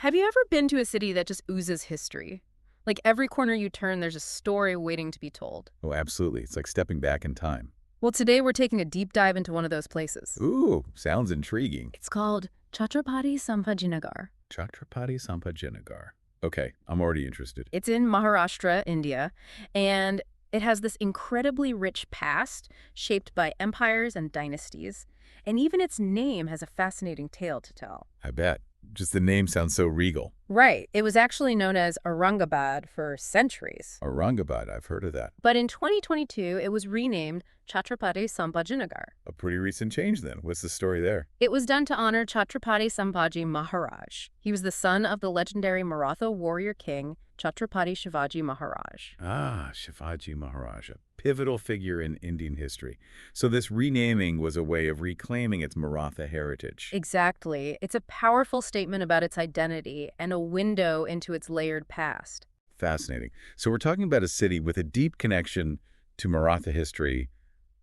Have you ever been to a city that just oozes history? Like every corner you turn, there's a story waiting to be told. Oh, absolutely. It's like stepping back in time. Well, today we're taking a deep dive into one of those places. Ooh, sounds intriguing. It's called Chhatrapati Sambhajinagar. Chhatrapati Sambhajinagar. Okay, I'm already interested. It's in Maharashtra, India, and it has this incredibly rich past shaped by empires and dynasties. And even its name has a fascinating tale to tell. I bet. Just the name sounds so regal. Right. It was actually known as Aurangabad for centuries. Aurangabad, I've heard of that. But in 2022, it was renamed Chhatrapati Sambhajinagar. A pretty recent change then. What's the story there? It was done to honor Chhatrapati Sambhaji Maharaj. He was the son of the legendary Maratha warrior king, Chhatrapati Shivaji Maharaj. Ah, Shivaji Maharaj, a pivotal figure in Indian history. So this renaming was a way of reclaiming its Maratha heritage. Exactly. It's a powerful statement about its identity and a window into its layered past. Fascinating. So we're talking about a city with a deep connection to Maratha history,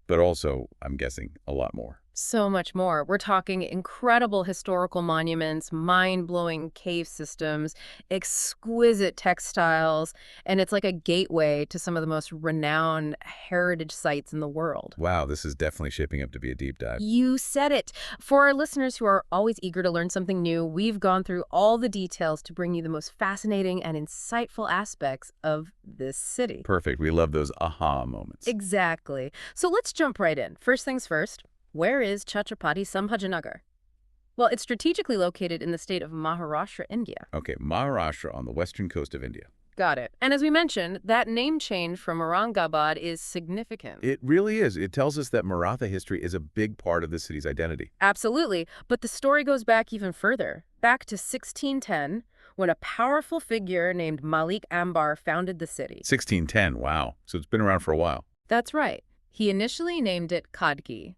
but also, I'm guessing, a lot more. So much more. We're talking incredible historical monuments, mind-blowing cave systems, exquisite textiles, and it's like a gateway to some of the most renowned heritage sites in the world. Wow, this is definitely shaping up to be a deep dive. You said it. For our listeners who are always eager to learn something new, we've gone through all the details to bring you the most fascinating and insightful aspects of this city. Perfect. We love those aha moments. Exactly. So let's jump right in. First things first. Where is Chhatrapati Sambhajinagar? Well, it's strategically located in the state of Maharashtra, India. Okay, Maharashtra on the western coast of India. Got it. And as we mentioned, that name change from Aurangabad is significant. It really is. It tells us that Maratha history is a big part of the city's identity. Absolutely. But the story goes back even further, back to 1610, when a powerful figure named Malik Ambar founded the city. 1610, wow. So it's been around for a while. That's right. He initially named it Khadki.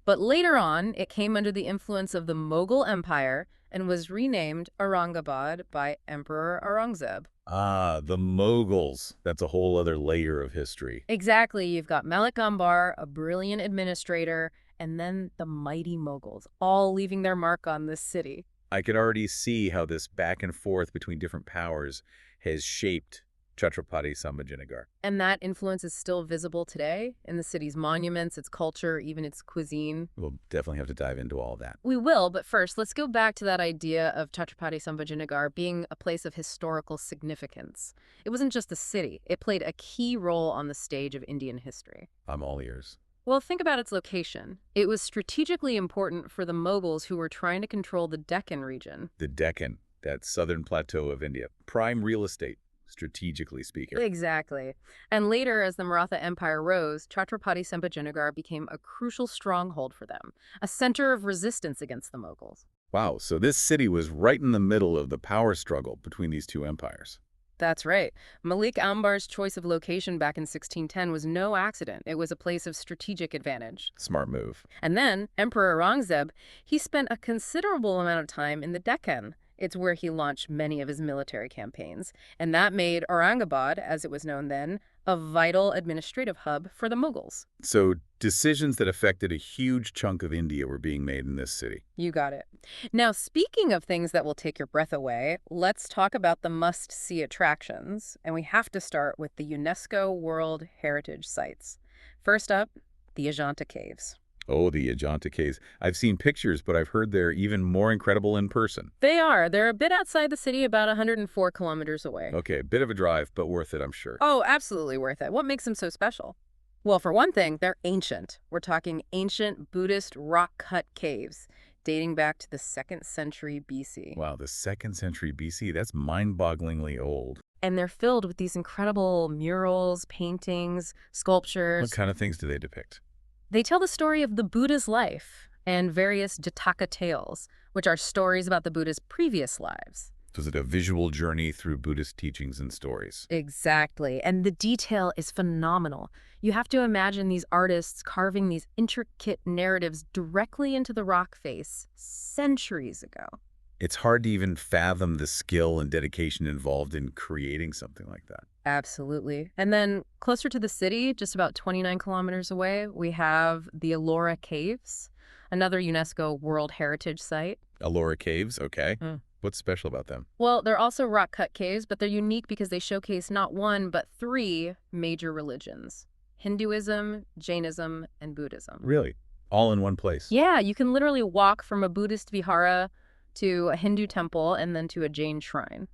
But later on, it came under the influence of the Mughal Empire and was renamed Aurangabad by Emperor Aurangzeb. Ah, the Mughals. That's a whole other layer of history. Exactly. You've got Malik Ambar, a brilliant administrator, and then the mighty Mughals, all leaving their mark on this city. I could already see how this back and forth between different powers has shaped Chhatrapati Sambhajinagar. And that influence is still visible today in the city's monuments, its culture, even its cuisine. We'll definitely have to dive into all that. We will, but first, let's go back to that idea of Chhatrapati Sambhajinagar being a place of historical significance. It wasn't just a city. It played a key role on the stage of Indian history. I'm all ears. Well, think about its location. It was strategically important for the Mughals who were trying to control the Deccan region. The Deccan, that southern plateau of India. Prime real estate, strategically speaking. Exactly. And later, as the Maratha Empire rose, Chhatrapati Sambhajinagar became a crucial stronghold for them, a center of resistance against the Mughals. Wow, so this city was right in the middle of the power struggle between these two empires. That's right. Malik Ambar's choice of location back in 1610 was no accident. It was a place of strategic advantage. Smart move. And then, Emperor Aurangzeb, he spent a considerable amount of time in the Deccan. It's where he launched many of his military campaigns. And that made Aurangabad, as it was known then, a vital administrative hub for the Mughals. So decisions that affected a huge chunk of India were being made in this city. You got it. Now, speaking of things that will take your breath away, let's talk about the must-see attractions. And we have to start with the UNESCO World Heritage Sites. First up, the Ajanta Caves. Oh, the Ajanta Caves. I've seen pictures, but I've heard they're even more incredible in person. They are. They're a bit outside the city, about 104 kilometers away. Okay, a bit of a drive, but worth it, I'm sure. Oh, absolutely worth it. What makes them so special? Well, for one thing, they're ancient. We're talking ancient Buddhist rock-cut caves dating back to the 2nd century BC. Wow, the 2nd century BC, that's mind-bogglingly old. And they're filled with these incredible murals, paintings, sculptures. What kind of things do they depict? They tell the story of the Buddha's life and various Jataka tales, which are stories about the Buddha's previous lives. Was it a visual journey through Buddhist teachings and stories? Exactly. And the detail is phenomenal. You have to imagine these artists carving these intricate narratives directly into the rock face centuries ago. It's hard to even fathom the skill and dedication involved in creating something like that. Absolutely. And then closer to the city, just about 29 kilometers away, we have the Ellora Caves, another UNESCO World Heritage Site. Ellora Caves, okay. What's special about them? Well, they're also rock-cut caves, but they're unique because they showcase not one, but three major religions: Hinduism, Jainism, and Buddhism. Really? All in one place? Yeah, you can literally walk from a Buddhist vihara to a Hindu temple and then to a Jain shrine.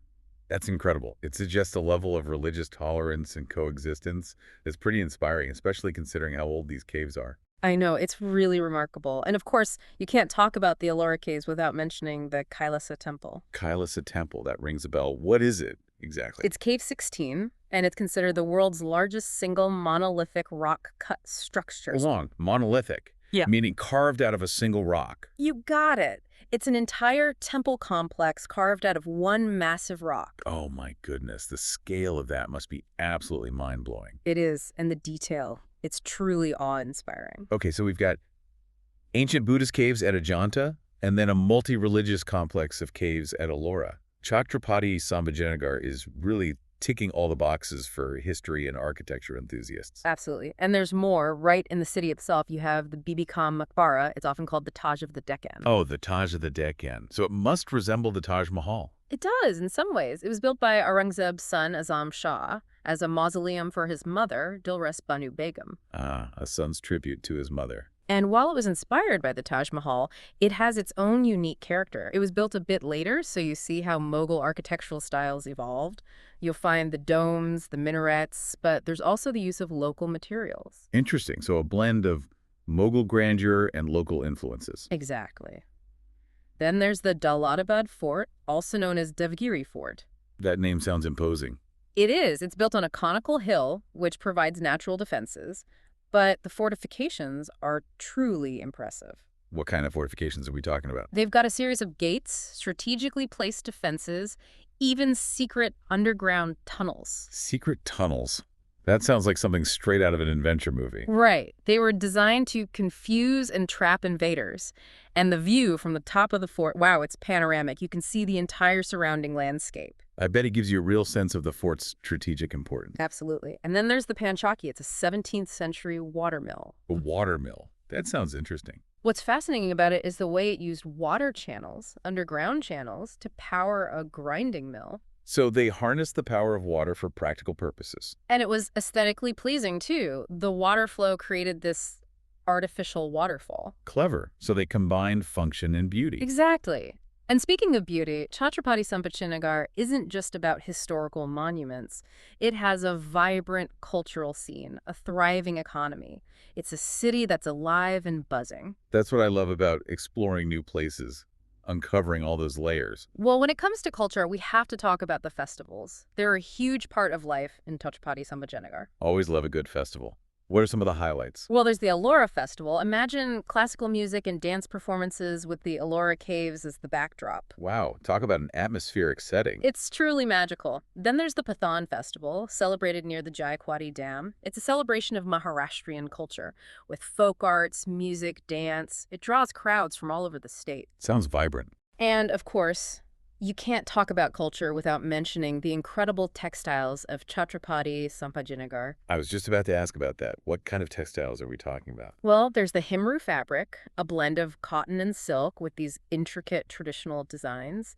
That's incredible. It suggests a level of religious tolerance and coexistence that's pretty inspiring, especially considering how old these caves are. I know, it's really remarkable. And of course, you can't talk about the Ellora Caves without mentioning the Kailasa Temple. Kailasa Temple, that rings a bell. What is it exactly? It's Cave 16, and it's considered the world's largest single monolithic rock-cut structure. Long, monolithic. Yeah. Meaning carved out of a single rock. You got it. It's an entire temple complex carved out of one massive rock. Oh my goodness, the scale of that must be absolutely mind-blowing. It is, and the detail. It's truly awe-inspiring. Okay, so we've got ancient Buddhist caves at Ajanta, and then a multi-religious complex of caves at Ellora. Chhatrapati Sambhajinagar is really ticking all the boxes for history and architecture enthusiasts. Absolutely. And there's more. Right in the city itself, you have the Bibi Maqbara. It's often called the Taj of the Deccan. Oh, the Taj of the Deccan. So it must resemble the Taj Mahal. It does, in some ways. It was built by Aurangzeb's son, Azam Shah, as a mausoleum for his mother, Dilras Banu Begum. Ah, a son's tribute to his mother. And while it was inspired by the Taj Mahal, it has its own unique character. It was built a bit later, so you see how Mughal architectural styles evolved. You'll find the domes, the minarets, but there's also the use of local materials. Interesting. So a blend of Mughal grandeur and local influences. Exactly. Then there's the Daulatabad Fort, also known as Devgiri Fort. That name sounds imposing. It is. It's built on a conical hill, which provides natural defenses, but the fortifications are truly impressive. What kind of fortifications are we talking about? They've got a series of gates, strategically placed defenses, even secret underground tunnels. Secret tunnels. That sounds like something straight out of an adventure movie. Right. They were designed to confuse and trap invaders. And the view from the top of the fort, wow, it's panoramic. You can see the entire surrounding landscape. I bet it gives you a real sense of the fort's strategic importance. Absolutely. And then there's the Panchaki. It's a 17th century watermill. A watermill. That sounds interesting. What's fascinating about it is the way it used water channels, underground channels, to power a grinding mill. So they harnessed the power of water for practical purposes. And it was aesthetically pleasing, too. The water flow created this artificial waterfall. Clever. So they combined function and beauty. Exactly. And speaking of beauty, Chhatrapati Sambhajinagar isn't just about historical monuments. It has a vibrant cultural scene, a thriving economy. It's a city that's alive and buzzing. That's what I love about exploring new places, uncovering all those layers. Well, when it comes to culture, we have to talk about the festivals. They're a huge part of life in Chhatrapati Sambhajinagar. Always love a good festival. What are some of the highlights? Well, there's the Ellora Festival. Imagine classical music and dance performances with the Ellora Caves as the backdrop. Wow, talk about an atmospheric setting. It's truly magical. Then there's the Paithani Festival, celebrated near the Jayakwadi Dam. It's a celebration of Maharashtrian culture, with folk arts, music, dance. It draws crowds from all over the state. Sounds vibrant. And, of course, you can't talk about culture without mentioning the incredible textiles of Chhatrapati Sambhajinagar. I was just about to ask about that. What kind of textiles are we talking about? Well, there's the Himroo fabric, a blend of cotton and silk with these intricate traditional designs.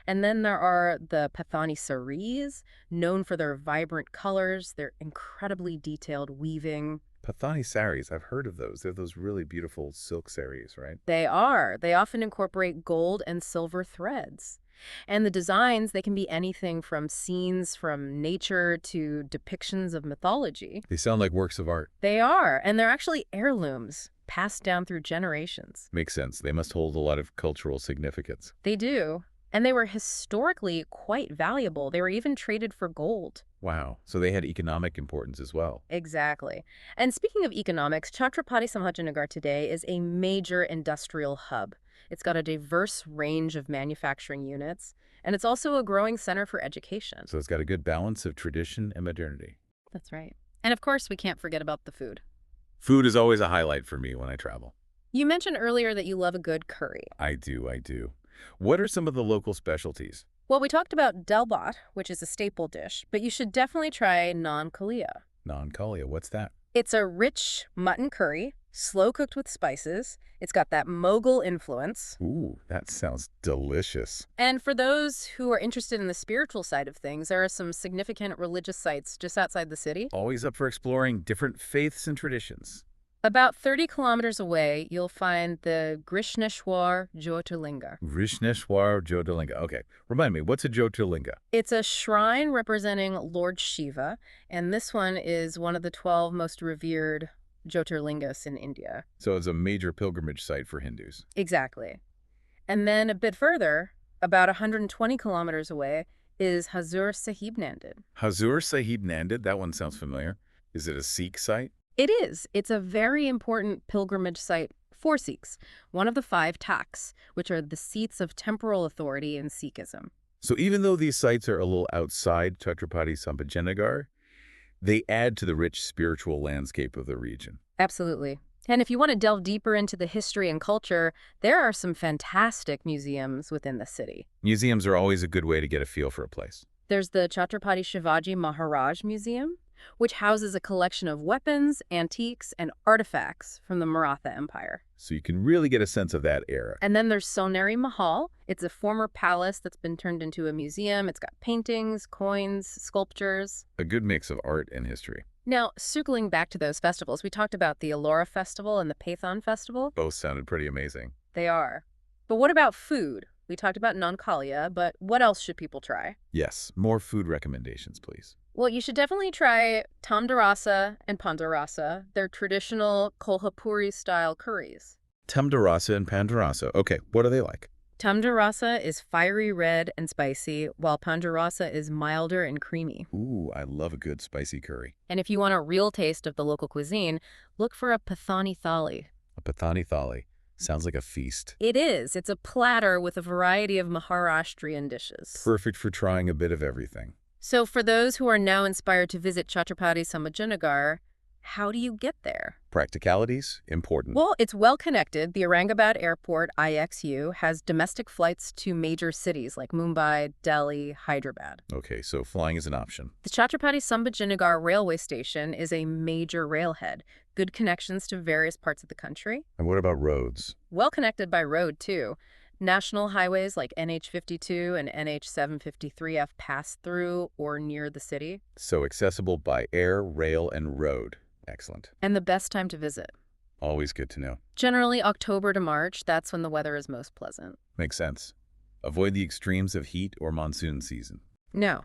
And then there are the Paithani sarees, known for their vibrant colors, their incredibly detailed weaving. Paithani sarees, I've heard of those. They're those really beautiful silk sarees, right? They are. They often incorporate gold and silver threads. And the designs, they can be anything from scenes from nature to depictions of mythology. They sound like works of art. They are, and they're actually heirlooms, passed down through generations. Makes sense. They must hold a lot of cultural significance. They do. And they were historically quite valuable. They were even traded for gold. Wow. So they had economic importance as well. Exactly. And speaking of economics, Chhatrapati Sambhajinagar today is a major industrial hub. It's got a diverse range of manufacturing units, and it's also a growing center for education. So it's got a good balance of tradition and modernity. That's right. And of course, we can't forget about the food. Food is always a highlight for me when I travel. You mentioned earlier that you love a good curry. I do. What are some of the local specialties? Well, we talked about dalbat, which is a staple dish, but you should definitely try naan kalia. Naan kalia, what's that? It's a rich mutton curry slow cooked with spices. It's got that Mughal influence. Ooh, that sounds delicious. And for those who are interested in the spiritual side of things, there are some significant religious sites just outside the city. Always up for exploring different faiths and traditions. About 30 kilometers away, you'll find the Grishneshwar Jyotirlinga. Vrishneshwar Jyotirlinga. Okay, remind me, what's a Jyotirlinga? It's a shrine representing Lord Shiva, and this one is one of the 12 most revered Jyotirlingas in India. So it's a major pilgrimage site for Hindus. Exactly. And then a bit further, about 120 kilometers away, is Hazur Sahib Nanded. Hazur Sahib Nanded, that one sounds familiar. Is it a Sikh site? It is. It's a very important pilgrimage site for Sikhs, one of the 5 Takhts, which are the seats of temporal authority in Sikhism. So even though these sites are a little outside Chhatrapati Sambhajinagar, they add to the rich spiritual landscape of the region. Absolutely. And if you want to delve deeper into the history and culture, there are some fantastic museums within the city. Museums are always a good way to get a feel for a place. There's the Chhatrapati Shivaji Maharaj Museum, which houses a collection of weapons, antiques, and artifacts from the Maratha Empire. So you can really get a sense of that era. And then there's Soneri Mahal. It's a former palace that's been turned into a museum. It's got paintings, coins, sculptures. A good mix of art and history. Now, circling back to those festivals, we talked about the Ellora Festival and the Paithani Festival. Both sounded pretty amazing. They are. But what about food? We talked about Nankalia, but what else should people try? Yes, more food recommendations, please. Well, you should definitely try tamdarasa and pandarasa. They're traditional Kolhapuri-style curries. Tamdarasa and Pandarasa. Okay, what are they like? Tamdarasa is fiery red and spicy, while pandarasa is milder and creamy. Ooh, I love a good spicy curry. And if you want a real taste of the local cuisine, look for a Paithani thali. A Paithani thali. Sounds like a feast. It is. It's a platter with a variety of Maharashtrian dishes. Perfect for trying a bit of everything. So for those who are now inspired to visit Chhatrapati Sambhajinagar, how do you get there? Practicalities? Important. Well, it's well connected. The Aurangabad Airport, IXU, has domestic flights to major cities like Mumbai, Delhi, Hyderabad. Okay, so flying is an option. The Chhatrapati Sambhajinagar railway station is a major railhead. Good connections to various parts of the country. And what about roads? Well connected by road, too. National highways like NH52 and NH753F pass through or near the city. So accessible by air, rail, and road. Excellent. And the best time to visit. Always good to know. Generally October to March, that's when the weather is most pleasant. Makes sense. Avoid the extremes of heat or monsoon season. Now,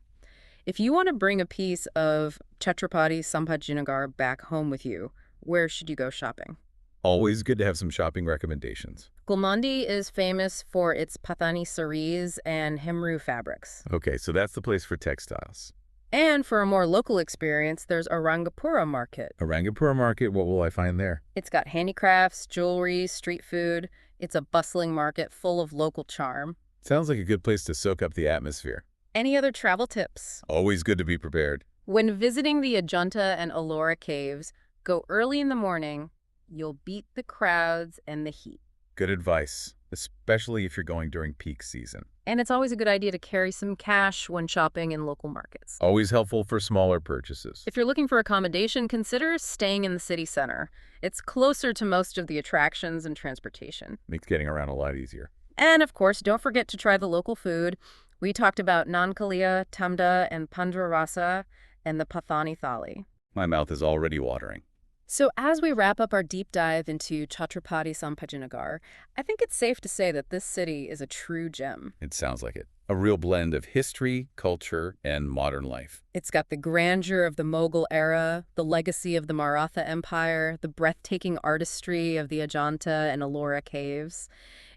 if you want to bring a piece of Chhatrapati Sambhajinagar back home with you, where should you go shopping? Always good to have some shopping recommendations. Gulmandi is famous for its Paithani sarees and Himroo fabrics. Okay, so that's the place for textiles. And for a more local experience, there's Aurangapura Market. Aurangapura Market, what will I find there? It's got handicrafts, jewelry, street food. It's a bustling market full of local charm. Sounds like a good place to soak up the atmosphere. Any other travel tips? Always good to be prepared. When visiting the Ajanta and Ellora Caves, go early in the morning. You'll beat the crowds and the heat. Good advice, especially if you're going during peak season. And it's always a good idea to carry some cash when shopping in local markets. Always helpful for smaller purchases. If you're looking for accommodation, consider staying in the city center. It's closer to most of the attractions and transportation. Makes getting around a lot easier. And of course, don't forget to try the local food. We talked about Nankalia, Tamda, and Pandrarasa, and the Paithani thali. My mouth is already watering. So as we wrap up our deep dive into Chhatrapati Sambhajinagar, I think it's safe to say that this city is a true gem. It sounds like it. A real blend of history, culture, and modern life. It's got the grandeur of the Mughal era, the legacy of the Maratha Empire, the breathtaking artistry of the Ajanta and Ellora Caves.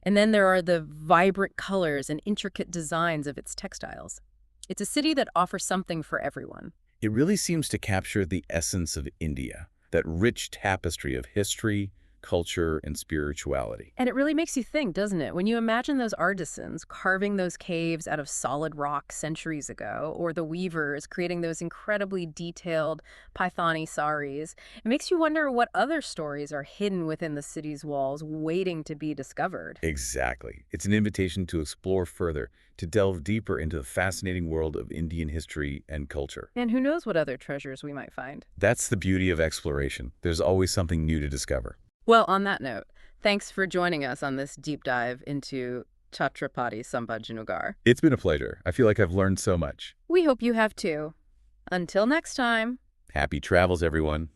And then there are the vibrant colors and intricate designs of its textiles. It's a city that offers something for everyone. It really seems to capture the essence of India. That rich tapestry of history, culture, and spirituality. And it really makes you think, doesn't it? When you imagine those artisans carving those caves out of solid rock centuries ago, or the weavers creating those incredibly detailed Paithani sarees, it makes you wonder what other stories are hidden within the city's walls waiting to be discovered. Exactly. It's an invitation to explore further, to delve deeper into the fascinating world of Indian history and culture. And who knows what other treasures we might find. That's the beauty of exploration. There's always something new to discover. Well, on that note, thanks for joining us on this deep dive into Chhatrapati Sambhajinagar. It's been a pleasure. I feel like I've learned so much. We hope you have too. Until next time. Happy travels, everyone.